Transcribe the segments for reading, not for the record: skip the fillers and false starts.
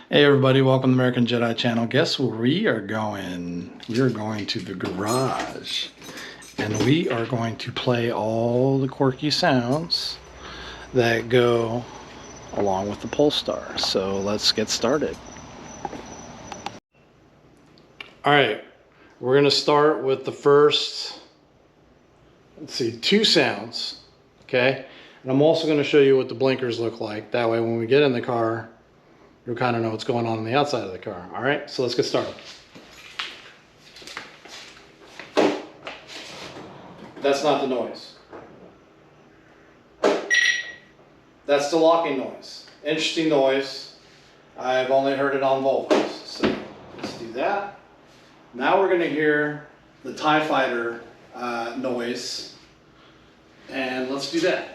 Hey everybody, welcome to the American Jedi channel. Guess where we are going? We are going to the garage. And we are going to play all the quirky sounds that go along with the Polestar. So let's get started. Alright, we're going to start with the first, two sounds. Okay? And I'm also going to show you what the blinkers look like. That way when we get in the car, you'll kind of know what's going on the outside of the car. All right, so let's get started. That's not the noise. That's the locking noise. Interesting noise. I've only heard it on Volvos. So let's do that. Now we're going to hear the TIE Fighter noise. And let's do that.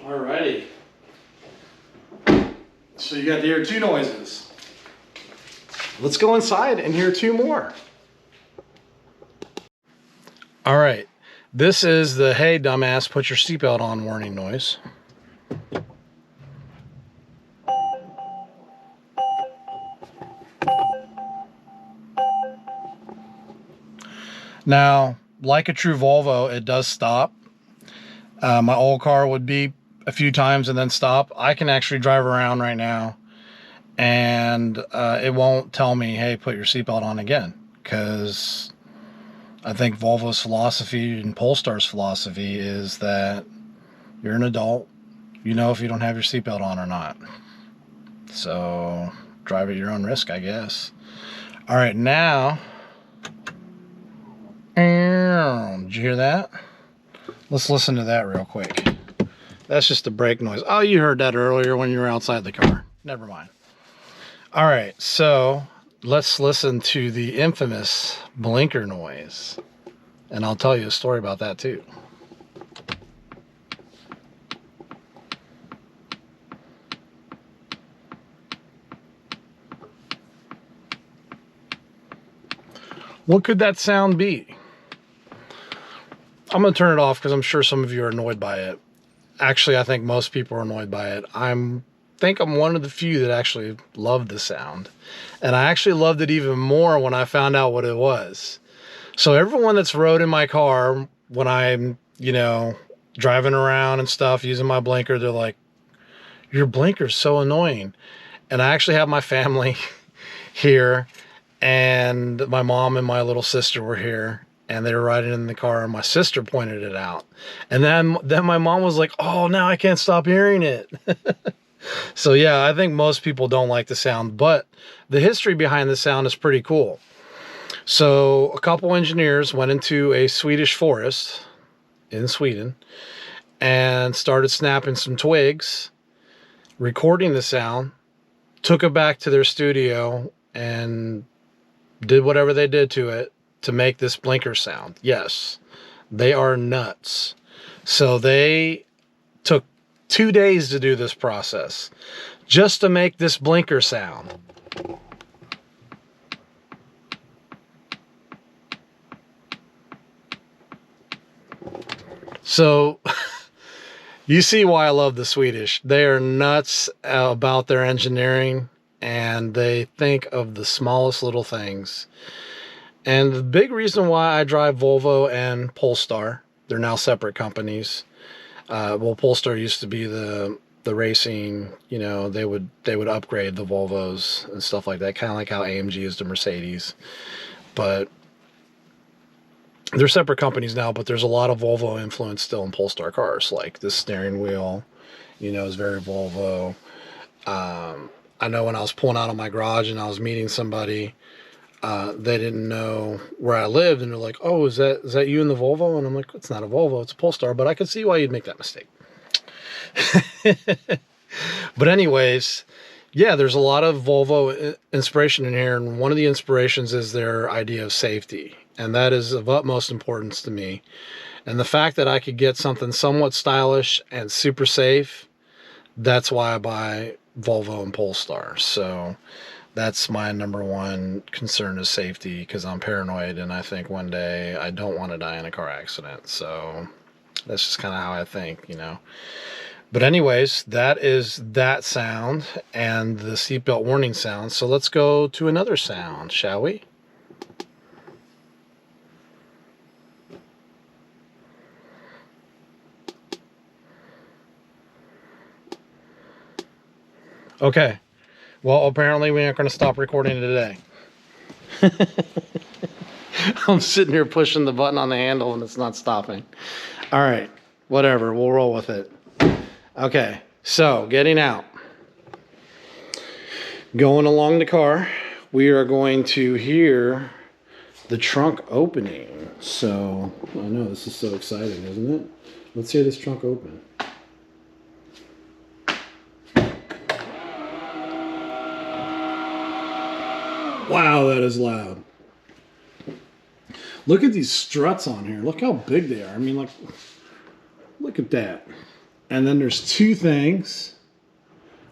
Alrighty. So you got to hear two noises. Let's go inside and hear two more. Alright. This is the "Hey dumbass, put your seatbelt on" warning noise. Now, like a true Volvo, it does stop. My old car would beep a few times and then stop. I can actually drive around right now and it won't tell me, hey, put your seatbelt on again, because I think Volvo's philosophy and Polestar's philosophy is that you're an adult, you know if you don't have your seatbelt on or not. So drive at your own risk, I guess. All right, now, did you hear that? Let's listen to that real quick. That's just the brake noise. Oh, you heard that earlier when you were outside the car. Never mind. All right, so let's listen to the infamous blinker noise. And I'll tell you a story about that too. What could that sound be? I'm going to turn it off because I'm sure some of you are annoyed by it. Actually, I think most people are annoyed by it. I think I'm one of the few that actually love the sound. And I actually loved it even more when I found out what it was. So everyone that's rode in my car when I'm, driving around and stuff, using my blinker, they're like, your blinker's so annoying. And I actually have my family here, and my mom and my little sister were here. And they were riding in the car, and my sister pointed it out. And then my mom was like, oh, now I can't stop hearing it. So yeah, I think most people don't like the sound, but the history behind the sound is pretty cool. So a couple engineers went into a Swedish forest in Sweden and started snapping some twigs, recording the sound, took it back to their studio and did whatever they did to it to make this blinker sound. Yes, they are nuts. So they took 2 days to do this process just to make this blinker sound. So you see why I love the Swedish. They are nuts about their engineering, and they think of the smallest little things. And the big reason why I drive Volvo and Polestar, they're now separate companies. Well, Polestar used to be the racing, they would upgrade the Volvos and stuff like that, kind of like how AMG is to Mercedes. But they're separate companies now, but there's a lot of Volvo influence still in Polestar cars. Like the steering wheel, is very Volvo. I know when I was pulling out of my garage and I was meeting somebody, they didn't know where I lived, and they're like, oh, is that you in the Volvo? And I'm like, it's not a Volvo, it's a Polestar, but I could see why you'd make that mistake. But anyways, yeah, there's a lot of Volvo inspiration in here, and one of the inspirations is their idea of safety, and that is of utmost importance to me. And the fact that I could get something somewhat stylish and super safe, that's why I buy Volvo and Polestar. So that's my number one concern is safety, because I'm paranoid and I think one day I don't want to die in a car accident. So that's just kind of how I think, you know. But anyways, that is that sound and the seatbelt warning sound. So let's go to another sound, shall we? Okay. Well, apparently we aren't going to stop recording today. I'm sitting here pushing the button on the handle and it's not stopping. All right. Whatever. We'll roll with it. Okay. So, getting out. Going along the car, we are going to hear the trunk opening. So, I know this is so exciting, isn't it? Let's hear this trunk open. Wow, that is loud. Look at these struts on here. Look how big they are. I mean, like, look at that. And then there's two things.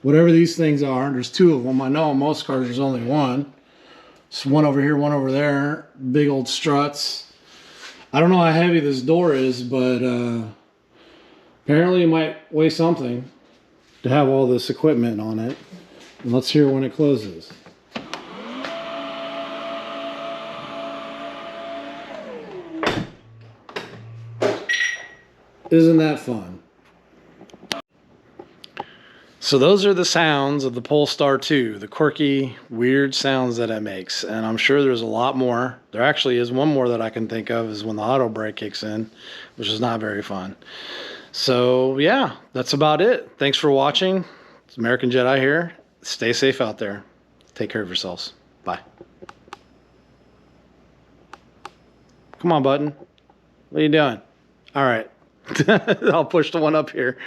Whatever these things are, there's two of them. I know on most cars there's only one. It's one over here, one over there. Big old struts. I don't know how heavy this door is, but apparently it might weigh something to have all this equipment on it. And let's hear when it closes. Isn't that fun? So those are the sounds of the Polestar 2, the quirky, weird sounds that it makes. And I'm sure there's a lot more. There actually is one more that I can think of is when the auto brake kicks in, which is not very fun. So yeah, that's about it. Thanks for watching. It's American Jedi here. Stay safe out there. Take care of yourselves. Bye. Come on, button. What are you doing? All right. I'll push the one up here.